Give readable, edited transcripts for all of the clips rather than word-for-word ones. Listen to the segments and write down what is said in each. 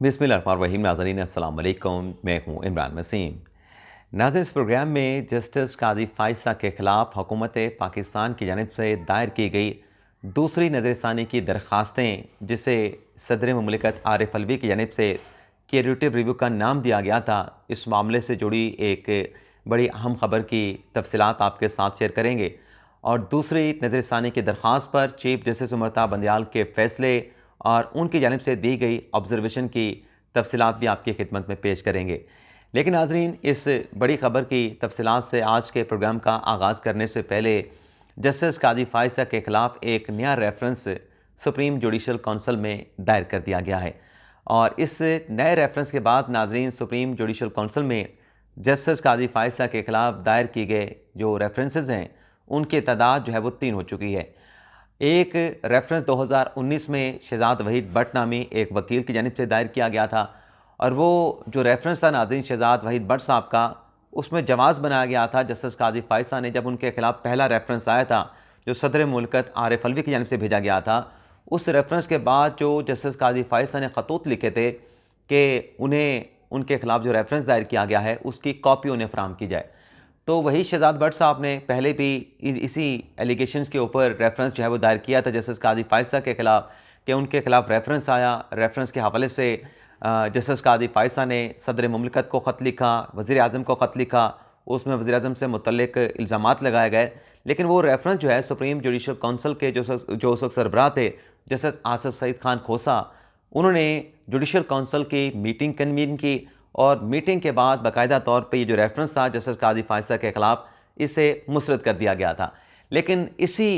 बिस्मिल्लाहिर्रहमानिर्रहीम। नाज़रीन अस्सलाम वालेकुम, मैं हूँ इमरान वसीम। नाज़रीन, इस प्रोग्राम में जस्टिस कादी फ़ाइज़ के ख़िलाफ़ हुकूमत पाकिस्तान की जानिब से दायर की गई दूसरी नज़रसानी की दरख्वास्तें, जिसे सदर मुमलिकत आरिफ अलवी की जानिब से क्यूरेटिव रिव्यू का नाम दिया गया था, इस मामले से जुड़ी एक बड़ी अहम ख़बर की तफसीलात आपके साथ शेयर करेंगे। और दूसरी नज़रसानी की दरख्वास्त पर चीफ जस्टिस उमर बंदयाल के फ़ैसले और उनकी जानिब से दी गई ऑब्जर्वेशन की तफसीलात भी आपकी खिदमत में पेश करेंगे। लेकिन नाज़रीन, इस बड़ी ख़बर की तफसीलात से आज के प्रोग्राम का आगाज़ करने से पहले जस्टिस कादी फ़ाइज़ के ख़िलाफ़ एक नया रेफरेंस सुप्रीम जुडिशल काउंसिल में दायर कर दिया गया है। और इस नए रेफरेंस के बाद नाज़रीन, सुप्रीम जुडिशल काउंसिल में जस्टिस कादी फ़ाइज़ के ख़िलाफ़ दायर किए गए जो रेफरेंसेस हैं, उनकी तादाद जो है वो 3 हो चुकी है। एक रेफरेंस 2019 में शहजाद वहीद भट्ट नामी एक वकील की जानिब से दायर किया गया था, और वो जो रेफरेंस था नाज़रीन शहजाद वहीद भट्ट साहब का, उसमें जवाज़ बनाया गया था जस्टिस कादी फ़ाइज़ ने जब उनके ख़िलाफ़ पहला रेफरेंस आया था जो सदर मुमलिकत आरिफ अलवी की जानिब से भेजा गया था। उस रेफरेंस के बाद जो जस्टिस कादी फ़ाइज़ ने ख़तूत लिखे थे कि उन्हें उनके ख़िलाफ़ जो रेफरेंस दायर किया गया है उसकी कॉपी उन्हें फ़राहम की जाए। तो वही शहजाद भट्ट साहब ने पहले भी इसी एलिगेशंस के ऊपर रेफरेंस जो है वो दायर किया था जस्टिस कादी फ़ाइज़ के ख़िलाफ़, कि उनके ख़िलाफ़ रेफरेंस आया। रेफरेंस के हवाले से जस्टिस कादी फ़ाइज़ ने सदर मुमलिकत को ख़त लिखा, वज़ीर आज़म को ख़त लिखा, उसमें वज़ीर आज़म से मुतल्लिक़ इल्ज़ामात लगाए गए। लेकिन वो रेफरेंस जो है सुप्रीम जुडिशल काउंसिल के जो उस वक्त सरबराह थे जस्टिस आसिफ सईद खान खोसा, उन्होंने जुडिशल काउंसिल की मीटिंग कन्वीन की, और मीटिंग के बाद बाकायदा तौर पे ये जो रेफरेंस था जस्टिस कादी फ़ाइज़ के ख़िलाफ़, इसे मुस्तरद कर दिया गया था। लेकिन इसी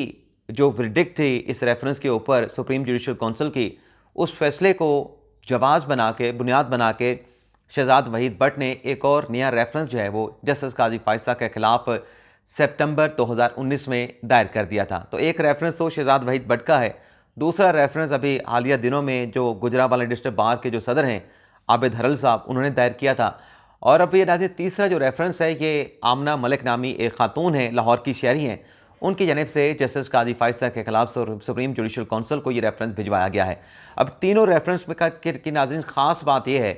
जो वर्डिक्ट थी इस रेफरेंस के ऊपर सुप्रीम जुडिशल काउंसिल की, उस फैसले को जवाज़ बना के, बुनियाद बना के, शहजाद वहीद भट्ट ने एक और नया रेफरेंस जो है वो जस्टिस कादी फ़ाइज़ के ख़िलाफ़ सितंबर 2019 में दायर कर दिया था। तो एक रेफरेंस तो शहजाद वहीद भट्ट का है, दूसरा रेफरेंस अभी हालिया दिनों में जो गुजरांवाला डिस्ट्रिक्ट बार के जो सदर हैं आबिद हरल साहब, उन्होंने दायर किया था। और अब ये नाज़रीन तीसरा जो रेफरेंस है, ये आमना मलिक नामी एक खातून है, लाहौर की शहरी हैं, उनकी जानिब से जस्टिस कादी फ़ाइज़ के ख़िलाफ़ सुप्रीम जुडिशल काउंसिल को ये रेफरेंस भिजवाया गया है। अब तीनों रेफरेंस में की नाज़रीन ख़ास बात यह है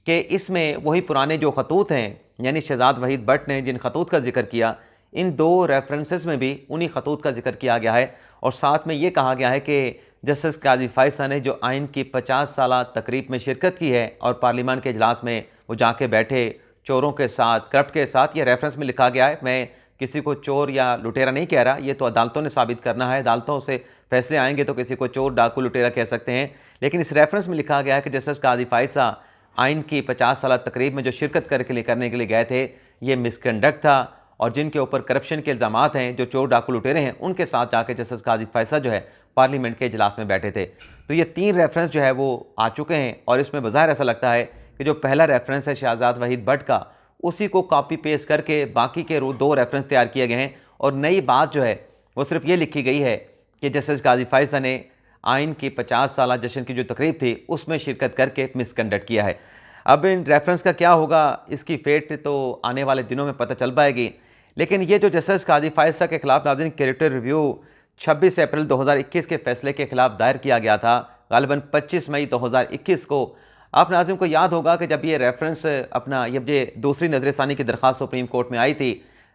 कि इसमें वही पुराने जो खतूत हैं, यानी शहजाद वहीद भट्ट ने जिन खतूत का जिक्र किया, इन दो रेफरेंसेस में भी उन्हीं खतूत का जिक्र किया गया है। और साथ में ये कहा गया है कि जस्टिस कादी फ़ाइज़ ने जो आइन की 50 साला तकरीब में शिरकत की है और पार्लियामान के इजलास में वो जाके बैठे चोरों के साथ, करप्ट के साथ, ये रेफरेंस में लिखा गया है। मैं किसी को चोर या लुटेरा नहीं कह रहा, ये तो अदालतों ने साबित करना है, अदालतों से फैसले आएंगे तो किसी को चोर, डाकू, लुटेरा कह सकते हैं। लेकिन इस रेफरेंस में लिखा गया है कि जस्टिस कादी फ़ाइज़ आइन की 50 साला तकरीब में जो शिरकत करने के लिए गए थे, ये मिसकंडक्ट था, और जिनके ऊपर करप्शन के इल्ज़ामात हैं, जो चोर, डाकू, लुटेरे हैं, उनके साथ जाके जस्टिस कादी फ़ाइज़ जो है पार्लियामेंट के इजलास में बैठे थे। तो ये 3 रेफरेंस जो है वो आ चुके हैं, और इसमें बज़ाहिर ऐसा लगता है कि जो पहला रेफरेंस है शहजाद वहीद भट्ट का, उसी को कॉपी पेस्ट करके बाकी के 2 रेफरेंस तैयार किए गए हैं। और नई बात जो है वो सिर्फ ये लिखी गई है कि जस्टिस कादी फ़ाइज़ ने आइन की 50 साला जश्न की जो तकरीब थी उसमें शिरकत करके मिसकंडक्ट किया है। अब इन रेफरेंस का क्या होगा, इसकी फेट तो आने वाले दिनों में पता चल पाएगी। लेकिन ये जो जस्टिस कादी फ़ाइज़ के ख़िलाफ़ नाज़रीन क्यूरेटिव रिव्यू 26 अप्रैल 2021 के फैसले के खिलाफ दायर किया गया था, गालिबन 25 मई 2021 को। आप नाज़रीन को याद होगा कि जब ये रेफरेंस ये दूसरी नज़रसानी की दरख्वास्त सुप्रीम कोर्ट में आई थी,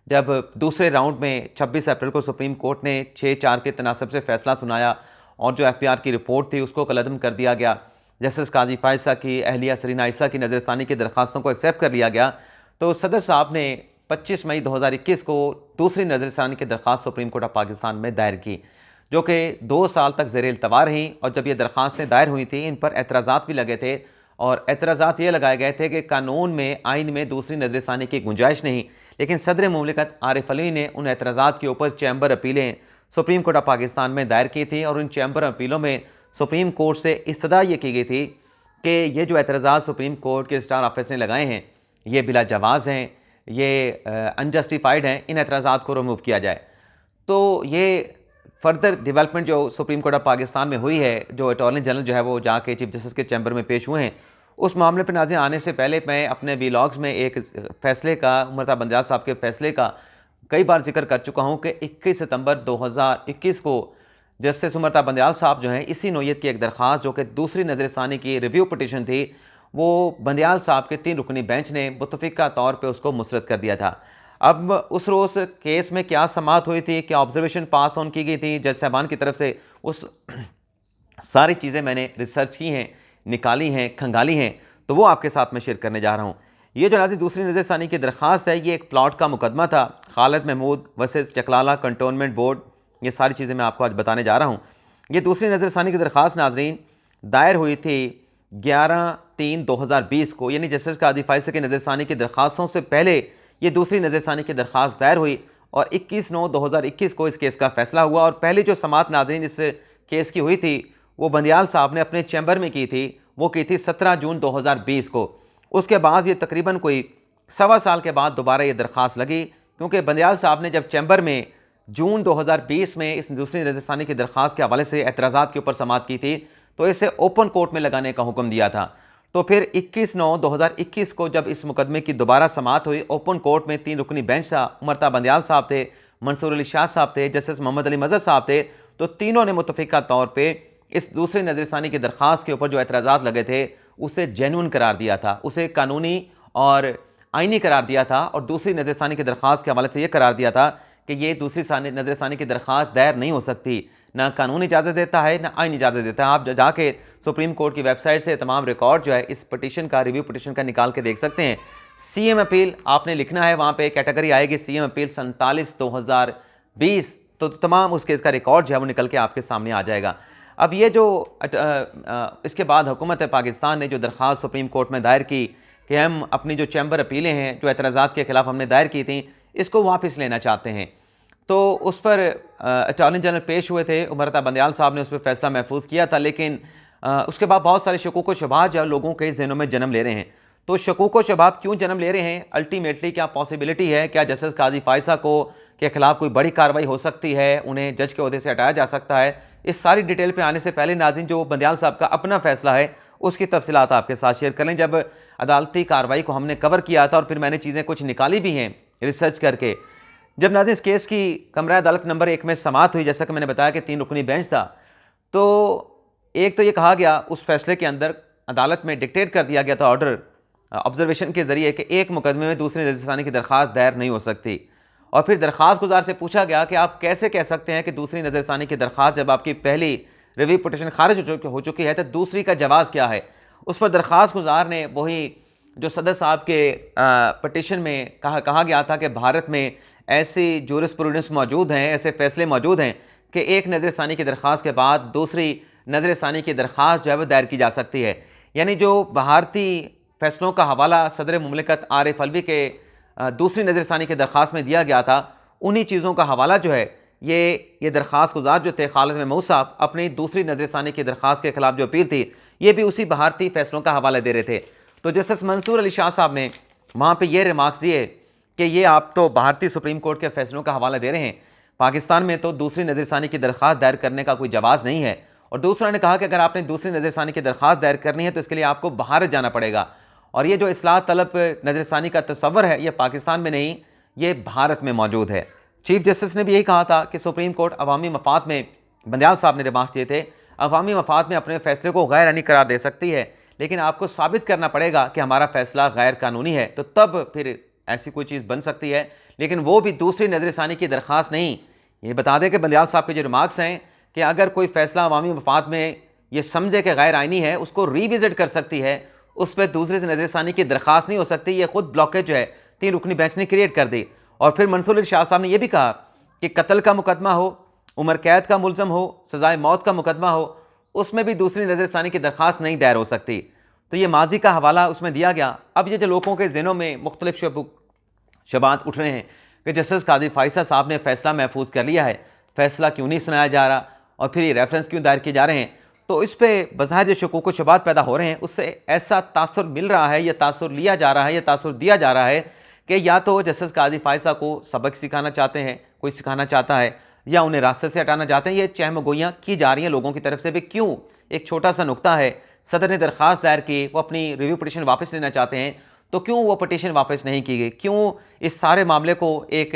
जब दूसरे राउंड में 26 अप्रैल को सुप्रीम कोर्ट ने 6-4 के तनासब से फैसला सुनाया, और जो FPR की रिपोर्ट थी उसको कलअदम कर दिया गया। जस्टिस कादी फ़ाइज़ की अहलिया सरीना ईसा की नज़रसानी की दरख्वास्तों को एक्सेप्ट कर लिया गया। तो सदर साहब ने 25 मई 2021 को दूसरी नज़रसानी की दरख्वास्त सुप्रीम कोर्ट ऑफ पाकिस्तान में दायर की, जो कि 2 साल तक ज़ेर इल्तवा रहीं। और जब ये दरख्वास्तें दायर हुई थी, इन पर एतराज़ात भी लगे थे, और एतराज़ात ये लगाए गए थे कि कानून में, आइन में दूसरी नज़रसानी की गुंजाइश नहीं। लेकिन सदर मुमलिकत आरिफ अलवी ने उन एतराज़ात के ऊपर चैम्बर अपीलें सुप्रीम कोर्ट ऑफ पाकिस्तान में दायर की थी, और उन चैम्बर अपीलों में सुप्रीम कोर्ट से इस्तदा ये की गई थी कि ये जो एतराज़ात सुप्रीम कोर्ट के रजिस्ट्रार ऑफिस ने लगाए हैं, ये बिला जवाज़ हैं, ये अनजस्टिफाइड हैं, इन एतराज़ात को रिमूव किया जाए। तो ये फर्दर डेवलपमेंट जो सुप्रीम कोर्ट ऑफ पाकिस्तान में हुई है, जो अटॉर्नी जनरल जो है वो जाके चीफ जस्टिस के चैम्बर में पेश हुए हैं, उस मामले पर नाज़रीन आने से पहले मैं अपने वीलॉग्स में एक फ़ैसले का, उमर बंदयाल साहब के फ़ैसले का कई बार जिक्र कर चुका हूँ कि 21 सितंबर 2021 को जस्टिस उमरता बंदयाल साहब जो हैं, इसी नोयत की एक दरख्वास्त जो कि दूसरी नज़रसानी की रिव्यू पटिशन थी, वो बंदयाल साहब के 3 रुकनी बेंच ने मुतफ़िका तौर पे उसको मुस्तरद कर दिया था। अब उस रोज़ केस में क्या समाअत हुई थी, क्या ऑब्जर्वेशन पास ऑन की गई थी जज साहबान की तरफ से, उस सारी चीज़ें मैंने रिसर्च की हैं, निकाली हैं, खंगाली हैं, तो वो आपके साथ में शेयर करने जा रहा हूँ। ये जो नाज़रीन दूसरी नज़रसानी की दरख्वास्त है, ये एक प्लॉट का मुकदमा था, Khalid Mahmood versus Chaklala cantonment board. ये सारी चीज़ें मैं आपको आज बताने जा रहा हूँ। ये दूसरी नज़रसानी की दरख्वास्त नाज़रीन दायर हुई थी 11/3/2020 को, यानी जस्टिस कादी फाइसा की नज़रसानी की दरख्वास्तों से पहले ये दूसरी नज़रसानी की दरख्वास्त दायर हुई और 21/9/2021 को इस केस का फैसला हुआ। और पहली जो समाअत नाज़रीन इस केस की हुई थी, वो बंदयाल साहब ने अपने चैम्बर में की थी, वो की थी 17 जून 2020 को। उसके बाद ये तकरीबन कोई 1.25 साल के बाद दोबारा ये दरख्वास्त लगी, क्योंकि बंदयाल साहब ने जब चैम्बर में जून 2020 में इस दूसरी नज़रसानी की दरख्वास्त के हवाले से एतराज़ात के ऊपर समाअत की थी, तो इसे ओपन कोर्ट में लगाने का हुक्म दिया था। तो फिर 21/9/2021 को जब इस मुकदमे की दोबारा समाअत हुई ओपन कोर्ट में, 3 रुकनी बेंच था, उमरता बंदयाल साहब थे, मंसूर अली शाह साहब थे, जस्टिस मोहम्मद अली मजहर साहब थे, तो तीनों ने मुतफ़िका तौर पर इस दूसरी नज़रसानी की दरख्वास्त के ऊपर जो एतराज़ात लगे थे उसे जेन्युइन करार दिया था, उसे कानूनी और आइनी करार दिया था। और दूसरी नज़रसानी की दरख्वास्त के हवाले से यह करार दिया था कि ये दूसरी नज़रसानी की दरख्वास्त दायर नहीं हो सकती, ना कानूनी इजाज़त देता है ना आइनी इजाज़त देता है। आप जाके सुप्रीम कोर्ट की वेबसाइट से तमाम रिकॉर्ड जो है इस पटिशन का, रिव्यू पटिशन का निकाल के देख सकते हैं। CM अपील आपने लिखना है, वहाँ पे कैटेगरी आएगी CM अपील 47/2020, तो तमाम उस केस का रिकॉर्ड जो है वो निकल के आपके सामने आ जाएगा। अब ये जो इसके बाद हुकूमत पाकिस्तान ने जो दरख्वास्त सुप्रीम कोर्ट में दायर की कि हम अपनी जो चैम्बर अपीलें हैं जो एतराज़ात के ख़िलाफ़ हमने दायर की थी, इसको वापस लेना चाहते हैं, तो उस पर अटॉर्नी जनरल पेश हुए थे, उमरता बंदयाल साहब ने उस पर फैसला महफूज किया था। लेकिन उसके बाद बहुत सारे शकूक व शुबहात जो लोगों के ज़हनों में जन्म ले रहे हैं। तो शकूक व शुबहात क्यों जन्म ले रहे हैं? अल्टीमेटली क्या पॉसिबिलिटी है, क्या जस्टिस काजी फाइसा को के ख़िलाफ़ कोई बड़ी कार्रवाई हो सकती है, उन्हें जज के ओहदे से हटाया जा सकता है? इस सारी डिटेल पे आने से पहले नाज़रीन जो बंदयाल साहब का अपना फैसला है उसकी तफसीलात आपके साथ शेयर कर लें। जब अदालती कार्रवाई को हमने कवर किया था और फिर मैंने चीज़ें कुछ निकाली भी हैं रिसर्च करके, जब नाज़रीन इस केस की कमरा अदालत नंबर 1 में समाअत हुई, जैसा कि मैंने बताया कि 3 रुकनी बेंच था, तो एक तो ये कहा गया उस फैसले के अंदर, अदालत में डिक्टेट कर दिया गया था ऑर्डर ऑब्जर्वेशन के ज़रिए कि एक मुकदमे में दूसरी नज़रसानी की दरख्वास्त दायर नहीं हो सकती। और फिर दरख्वास्त गुजार से पूछा गया कि आप कैसे कह सकते हैं कि दूसरी नज़रसानी की दरख्वास्त, जब आपकी पहली रिव्यू पटिशन खारिज हो चुकी है, तो दूसरी का जवाज़ क्या है? उस पर दरख्वास्त गुजार ने वही जो सदर साहब के पटिशन में कहा गया था कि भारत में ऐसी जूरिस्प्रूडेंस मौजूद हैं, ऐसे फैसले मौजूद हैं कि एक नज़रसानी की दरख्वास्त के बाद दूसरी नज़रसानी की दरख्वास्त जो है वो दायर की जा सकती है। यानी जो भारतीय फैसलों का हवाला सदर मुमलिकत आरिफ अलवी के दूसरी नज़रसानी की दरख्वास्त में दिया गया था, उन्हीं चीज़ों का हवाला जो है ये दरख्वास्त गुजार जो थे खालिद महमूद साहब, अपनी दूसरी नज़रसानी की दरख्वास्त के खिलाफ जो अपील थी, ये भी उसी भारतीय फैसलों का हवाला दे रहे थे। तो जस्टिस मंसूर अली शाह साहब ने वहाँ पे ये रिमार्क्स दिए कि ये आप तो भारतीय सुप्रीम कोर्ट के फैसलों का हवाला दे रहे हैं, पाकिस्तान में तो दूसरी नज़रसानी की दरख्वास्त दायर करने का कोई जवाज़ नहीं है। और दूसरा ने कहा कि अगर आपने दूसरी नज़रसानी की दरख्वास्त दायर करनी है तो इसके लिए आपको बाहर जाना पड़ेगा, और ये जो इस्लाह तलब नज़रसानी का तस्वर है, ये पाकिस्तान में नहीं, ये भारत में मौजूद है। चीफ जस्टिस ने भी यही कहा था कि सुप्रीम कोर्ट अवामी मफाद में, बंदयाल साहब ने रिमार्क दिए थे, अवामी मफाद में अपने फैसले को गैर आइनी करार दे सकती है, लेकिन आपको साबित करना पड़ेगा कि हमारा फैसला गैर कानूनी है, तो तब फिर ऐसी कोई चीज़ बन सकती है। लेकिन वो भी दूसरी नज़रसानी की दरख्वास्त नहीं। ये बता दें कि बंदयाल साहब के जो रिमार्क्स हैं कि अगर कोई फैसला अवामी मफाद में ये समझे कि गैर आइनी है, उसको रीविजिट कर सकती है, उस पर दूसरी नज़रसानी की दरख्वास्त नहीं हो सकती। ये खुद ब्लॉकेज जो है 3 रुकनी बेंच ने क्रिएट कर दी। और फिर मंसूर अली शाह साहब ने यह भी कहा कि कत्ल का मुकदमा हो, उम्र कैद का मुलजम हो, सजाए मौत का मुकदमा हो, उसमें भी दूसरी नज़रसानी की दरख्वास्त नहीं दायर हो सकती। तो ये माजी का हवाला उसमें दिया गया। अब ये जो लोगों के ज़हनों में मुख्तलिफ शबात उठ रहे हैं कि जस्टिस कादी फाइसा साहब ने फैसला महफूज कर लिया है, फैसला क्यों नहीं सुनाया जा रहा और फिर ये रेफरेंस क्यों दायर किए जा रहे हैं, तो इस पर बज़ाहिर जो शकूक व शुबात पैदा हो रहे हैं, उससे ऐसा तासुर मिल रहा है, या तासुर लिया जा रहा है, या तासुर दिया जा रहा है कि या तो जस्टिस कादी फाइसा को सबक सिखाना चाहते हैं, कोई सिखाना चाहता है, या उन्हें रास्ते से हटाना चाहते हैं। ये चहमगोइयाँ की जा रही हैं लोगों की तरफ से भी। क्यों? एक छोटा सा नुकता है, सदर ने दरख्वास्त दायर की, वो अपनी रिव्यू पटिशन वापस लेना चाहते हैं, तो क्यों वो पटिशन वापस नहीं की गई? क्यों इस सारे मामले को एक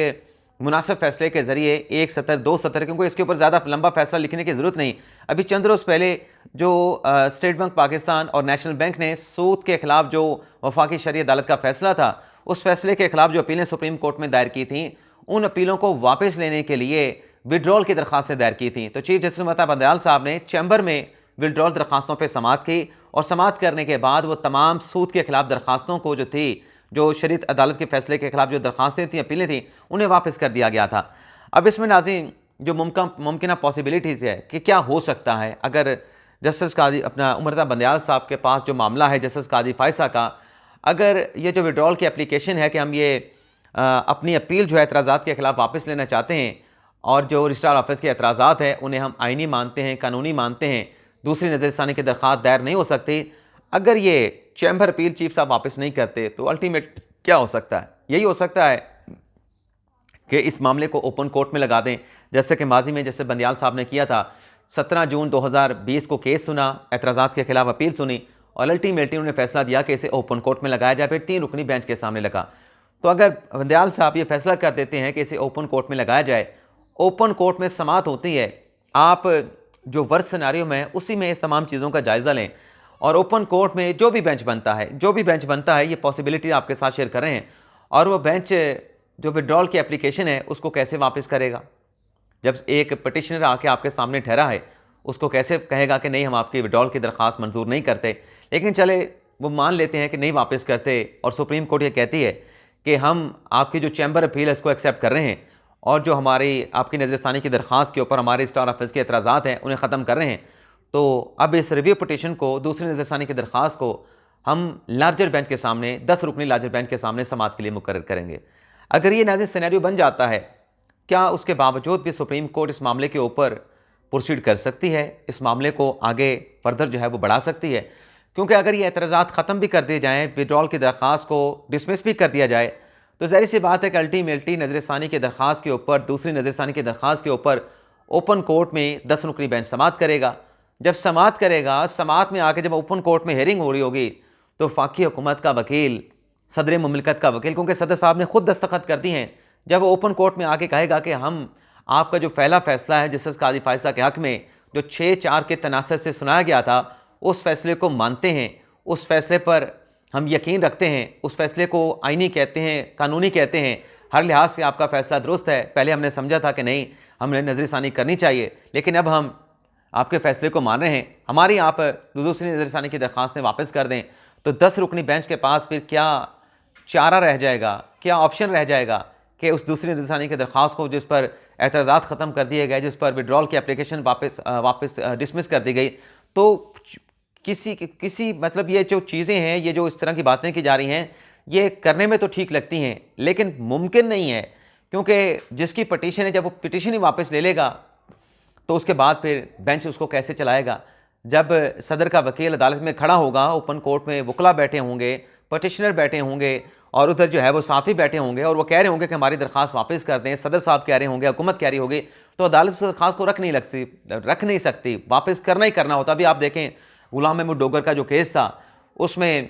मुनासिब फैसले के ज़रिए एक सतर 2 सतर, क्योंकि इसके ऊपर ज़्यादा लंबा फैसला लिखने की ज़रूरत नहीं। अभी चंद रोज़ पहले जो स्टेट बैंक पाकिस्तान और नेशनल बैंक ने सूद के ख़िलाफ़ जो वफाकी शरई अदालत का फैसला था, उस फैसले के ख़िलाफ़ जो अपीलें सुप्रीम कोर्ट में दायर की थी, उन अपीलों को वापस लेने के लिए विड्रॉल की दरख्वास्तें दायर की थी। तो चीफ जस्टिस ममता बंदयाल साहब ने चैम्बर में विड्रॉल दरख्वास्तों पर समाअत की और समाअत करने के बाद वो तमाम सूद के ख़िलाफ़ दरख्वास्तों को जो थी, जो शरीयत अदालत के फैसले के खिलाफ जो दरख्वास्तें थी, अपीलें थी, उन्हें वापस कर दिया गया था। अब इसमें नाज़रीन जो मुमकिन पॉसिबिलिटीज़ है कि क्या हो सकता है अगर जस्टिस काजी अपना ममता बंदयाल साहब के पास जो मामला है जस्टिस काजी फायसा का, अगर ये जो विड्रॉल की एप्लीकेशन है कि हम ये अपनी अपील जो है एतराज़ात के खिलाफ वापस लेना चाहते हैं और जो रजिस्ट्रार ऑफिस के एतराज़ात हैं उन्हें हम आइनी मानते हैं, कानूनी मानते हैं, दूसरी नज़रसानी की दरख्वास्त दायर नहीं हो सकती, अगर ये चैम्बर अपील चीफ साहब वापस नहीं करते तो अल्टीमेट क्या हो सकता है? यही हो सकता है कि इस मामले को ओपन कोर्ट में लगा दें, जैसे कि माजी में जैसे बंदयाल साहब ने किया था। 17 जून 2020 को केस सुना, एतराज़ात के खिलाफ अपील सुनी और अल्टीमेटली उन्होंने फैसला दिया कि इसे ओपन कोर्ट में लगाया जाए, फिर 3 रुकनी बेंच के सामने लगा। तो अगर बंदयाल साहब ये फैसला कर देते हैं कि इसे ओपन कोर्ट में लगाया जाए, ओपन कोर्ट में समाअत होती है, आप जो वर्स्ट सिनेरियो में उसी में इस तमाम चीज़ों का जायज़ा लें और ओपन कोर्ट में जो भी बेंच बनता है ये पॉसिबिलिटी आपके साथ शेयर कर रहे हैं। और वो बेंच जो विड्रॉल की एप्लीकेशन है उसको कैसे वापस करेगा? जब एक पटिशनर आके आपके सामने ठहरा है, उसको कैसे कहेगा कि नहीं हम आपकी विड्रॉल की दरख्वास्त मंजूर नहीं करते? लेकिन चले वो मान लेते हैं कि नहीं वापस करते और सुप्रीम कोर्ट ये कहती है कि हम आपकी जो चैम्बर अपील है इसको एक्सेप्ट कर रहे हैं और जो हमारी आपकी नज़रसानी की दरख्वास्त के ऊपर हमारे स्टार ऑफिस के एतराज़ात हैं उन्हें ख़त्म कर रहे हैं। तो अब इस रिव्यू पटिशन को, दूसरी नज़रसानी की दरख्वास्त को हम लार्जर बेंच के सामने, 10 रुकनी लार्जर बेंच के सामने समाअत के लिए मुकर्रर करेंगे। अगर ये नाज़िर सिनेरियो बन जाता है, क्या उसके बावजूद भी सुप्रीम कोर्ट इस मामले के ऊपर प्रोसीड कर सकती है, इस मामले को आगे फर्दर जो है वो बढ़ा सकती है? क्योंकि अगर ये एतराज़ात ख़त्म भी कर दिए जाएँ, विड्रॉल की दरख्वास्त को डिसमिस भी कर दिया जाए, तो ज़ाहिर सी बात है कि अल्टीमेटली नज़रसानी की दरख्वास्त के ऊपर, दूसरी नज़रसानी की दरख्वास्त के ऊपर ओपन कोर्ट में 10 रुकनी बेंच समाअत करेगा। जब समाअत करेगा, समाअत में आके जब ओपन कोर्ट में हेयरिंग हो रही होगी, तो वफाकी हुकूमत का वकील, सदर मुमलिकत का वकील, क्योंकि सदर साहब ने खुद दस्तखत कर दी हैं, जब वो ओपन कोर्ट में आके कहेगा कि हम आपका जो पहला फैसला है जस्टिस काजी फायसा के हक़ में जो 6-4 के तनासब से सुनाया गया था, उस फैसले को मानते हैं, उस फैसले पर हम यकीन रखते हैं, उस फैसले को आईनी कहते हैं, कानूनी कहते हैं, हर लिहाज से आपका फ़ैसला दुरुस्त है। पहले हमने समझा था कि नहीं, हमें नज़रसानी करनी चाहिए, लेकिन अब हम आपके फ़ैसले को मान रहे हैं, हमारी आप दूसरी नज़रसानी की दरख्वास्तें वापस कर दें। तो 10 रुकनी बेंच के पास फिर क्या चारा रह जाएगा, क्या ऑप्शन रह जाएगा कि उस दूसरी नज़रसानी की दरख्वास्त को, जिस पर एतराज़ात ख़त्म कर दिए गए, जिस पर विड्रॉल की एप्लीकेशन वापस डिसमिस कर दी गई, तो किसी मतलब ये जो चीज़ें हैं, ये जो इस तरह की बातें की जा रही हैं, ये करने में तो ठीक लगती हैं, लेकिन मुमकिन नहीं है, क्योंकि जिसकी पटिशन है, जब वो पिटिशन ही वापस ले लेगा तो उसके बाद फिर बेंच उसको कैसे चलाएगा? जब सदर का वकील अदालत में खड़ा होगा, ओपन कोर्ट में वकला बैठे होंगे, पटिशनर बैठे होंगे और उधर जो है वो साफ़ी बैठे होंगे और वो कह रहे होंगे कि हमारी दरख्वास्त वापस कर दें, सदर साहब कह रहे होंगे, हुकूमत कह रही होगी, तो अदालत उस दरख्वास्त को रख नहीं सकती, वापस करना ही करना होता। अभी आप देखें गुलाम महमूद डोगर का जो केस था, उसमें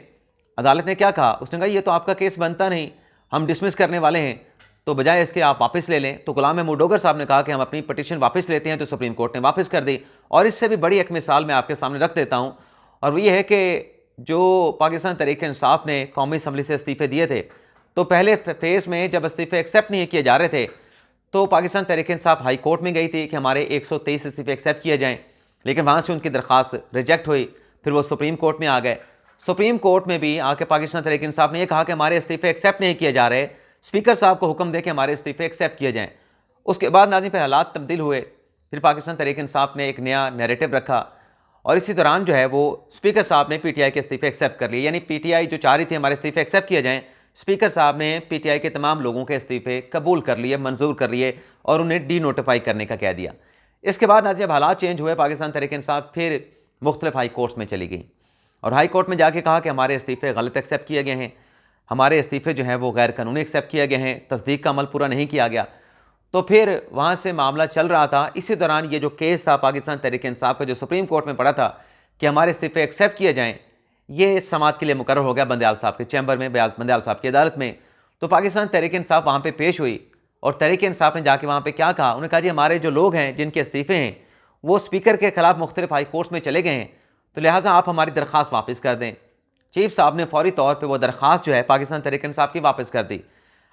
अदालत ने क्या कहा? उसने कहा ये तो आपका केस बनता नहीं, हम डिसमिस करने वाले हैं, तो बजाय इसके आप वापस ले लें। तो गुलाम महमूद डोगर साहब ने कहा कि हम अपनी पटिशन वापस लेते हैं, तो सुप्रीम कोर्ट ने वापस कर दी। और इससे भी बड़ी एक मिसाल मैं आपके सामने रख देता हूँ, और वो ये है कि जो पाकिस्तान तहरीक इंसाफ ने कौमी असम्बली से इस्तीफ़े दिए थे, तो पहले फेज़ में जब इस्तीफ़े एक्सेप्ट नहीं किए जा रहे थे, तो पाकिस्तान तहरीक इंसाफ हाई कोर्ट में गई थी कि हमारे 123 इस्तीफ़े एक्सेप्ट किए जाएँ, लेकिन वहाँ से उनकी दरख्वास्त रिजेक्ट हुई। फिर वो सुप्रीम कोर्ट में आ गए। सुप्रीम कोर्ट में भी आके पाकिस्तान तहरीक इंसाफ ने यह कहा कि हमारे इस्तीफ़े एक्सेप्ट नहीं किए जा रहे, स्पीकर साहब को हुक्म दे के हमारे इस्तीफ़े एक्सेप्ट किए जाएँ। उसके बाद नाज़रीन फिर हालात तब्दील हुए, फिर पाकिस्तान तहरीक इंसाफ ने एक नया नैरेटिव रखा और इसी दौरान जो है वो स्पीकर साहब ने पीटीआई के इस्तीफ़े एक्सेप्ट कर लिए। यानी पीटीआई जो चाह रही थी हमारे इस्तीफ़े एक्सेप्ट किए जाएँ, स्पीकर साहब ने पीटीआई के तमाम लोगों के इस्तीफ़े कबूल कर लिए, मंजूर कर लिए और उन्हें डी नोटिफाई करने का कह दिया। इसके बाद नाज़रीन जब हालात चेंज हुए, पाकिस्तान तहरीक इंसाफ फिर मुख्तलिफ हाई कोर्ट्स में चली गई और हाई कोर्ट में जाके कहा कि हमारे इस्तीफ़े गलत एक्सेप्ट किए गए हैं, हमारे इस्तीफ़े जो हैं वो गैर कानूनी एक्सेप्ट किए गए हैं, तस्दीक का अमल पूरा नहीं किया गया। तो फिर वहाँ से मामला चल रहा था। इसी दौरान ये जो केस था पाकिस्तान तहरीक इंसाफ का, जो सुप्रीम कोर्ट में पड़ा था कि हमारे इस्तीफ़े एक्सेप्ट किए जाएँ, ये समाअत के लिए मुकर्रर हो गया बंदयाल साहब के चैम्बर में, बंदयाल साहब की अदालत में। तो पाकिस्तान तहरीक इंसाफ वहाँ पर पेश हुई और तहरीक इंसाफ ने जाके वहाँ पे क्या कहा, उन्होंने कहा जी हमारे जो लोग हैं जिनके इस्तीफ़े हैं वो स्पीकर के खिलाफ मुख्तलिफ हाई कोर्ट्स में चले गए हैं, तो लिहाजा आप हमारी दरख्वास्त वापस कर दें। चीफ साहब ने फौरी तौर पर वो दरख्वास्त जो है पाकिस्तान तहरीक इंसाफ की वापस कर दी।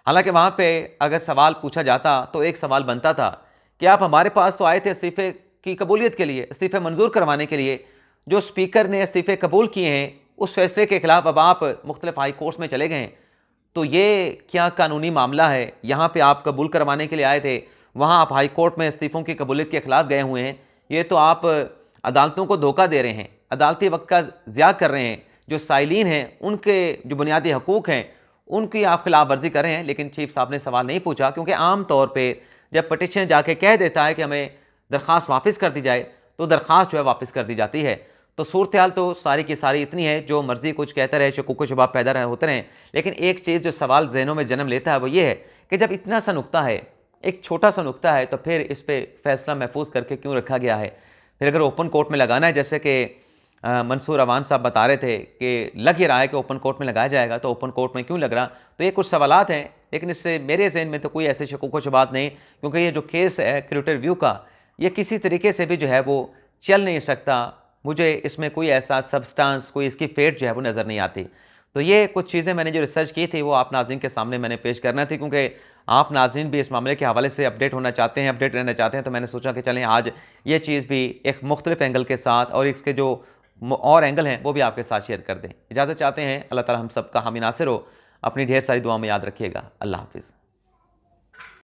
हालांकि वहाँ पे अगर सवाल पूछा जाता तो एक सवाल बनता था कि आप हमारे पास तो आए थे इस्तीफ़े की कबूलियत के लिए, इस्तीफ़े मंजूर करवाने के लिए, जो स्पीकर ने इस्तीफ़े कबूल किए हैं उस फैसले के खिलाफ अब आप मुख्तलिफ हाई कोर्ट्स में चले गए हैं, तो ये क्या कानूनी मामला है? यहाँ पे आप कबूल करवाने के लिए आए थे, वहाँ आप हाई कोर्ट में इस्तीफ़ों की कबूलियत के खिलाफ गए हुए हैं। ये तो आप अदालतों को धोखा दे रहे हैं, अदालती वक्त का ज़िया कर रहे हैं, जो साइलीन हैं उनके जो बुनियादी हकूक़ हैं उनकी आप खिलाफ वर्जी कर रहे हैं। लेकिन चीफ साहब ने सवाल नहीं पूछा, क्योंकि आम तौर पर जब पटिशन जाके कह देता है कि हमें दरख्वास्त वापस कर दी जाए तो दरख्वास्त जो है वापस कर दी जाती है। तो सूरत हाल तो सारी की सारी इतनी है, जो मर्जी कुछ कहता रहे, शकूक व शुबा पैदा होते रहें, लेकिन एक चीज़ जो सवाल जहनों में जन्म लेता है वो ये है कि जब इतना सा नुक्ता है, एक छोटा सा नुक्ता है, तो फिर इस पर फैसला महफूज करके क्यों रखा गया है? फिर अगर ओपन कोर्ट में लगाना है, जैसे कि मंसूर अवान साहब बता रहे थे कि लग ही रहा है कि ओपन कोर्ट में लगाया जाएगा, तो ओपन कोर्ट में क्यों लग रहा? तो ये कुछ सवालात हैं, लेकिन इससे मेरे जहन में तो कोई ऐसे शकूक व शुबात नहीं, क्योंकि ये जो केस है क्रिएटर रिव्यू का, ये किसी तरीके से भी जो है वो चल नहीं सकता। मुझे इसमें कोई ऐसा सब्सटेंस, कोई इसकी फेट जो है वो नज़र नहीं आती। तो ये कुछ चीज़ें मैंने जो रिसर्च की थी वो आप नाज़रीन के सामने मैंने पेश करना थी, क्योंकि आप नाज़रीन भी इस मामले के हवाले से अपडेट होना चाहते हैं, अपडेट रहना चाहते हैं, तो मैंने सोचा कि चलें आज ये चीज़ भी एक मुख्तलिफ एंगल के साथ और इसके जो और एंगल हैं वो भी आपके साथ शेयर कर दें। इजाज़त चाहते हैं, अल्लाह ताला हम सब का हामी नासिर हो। अपनी ढेर सारी दुआ में याद रखिएगा। अल्लाह हाफ़िज़।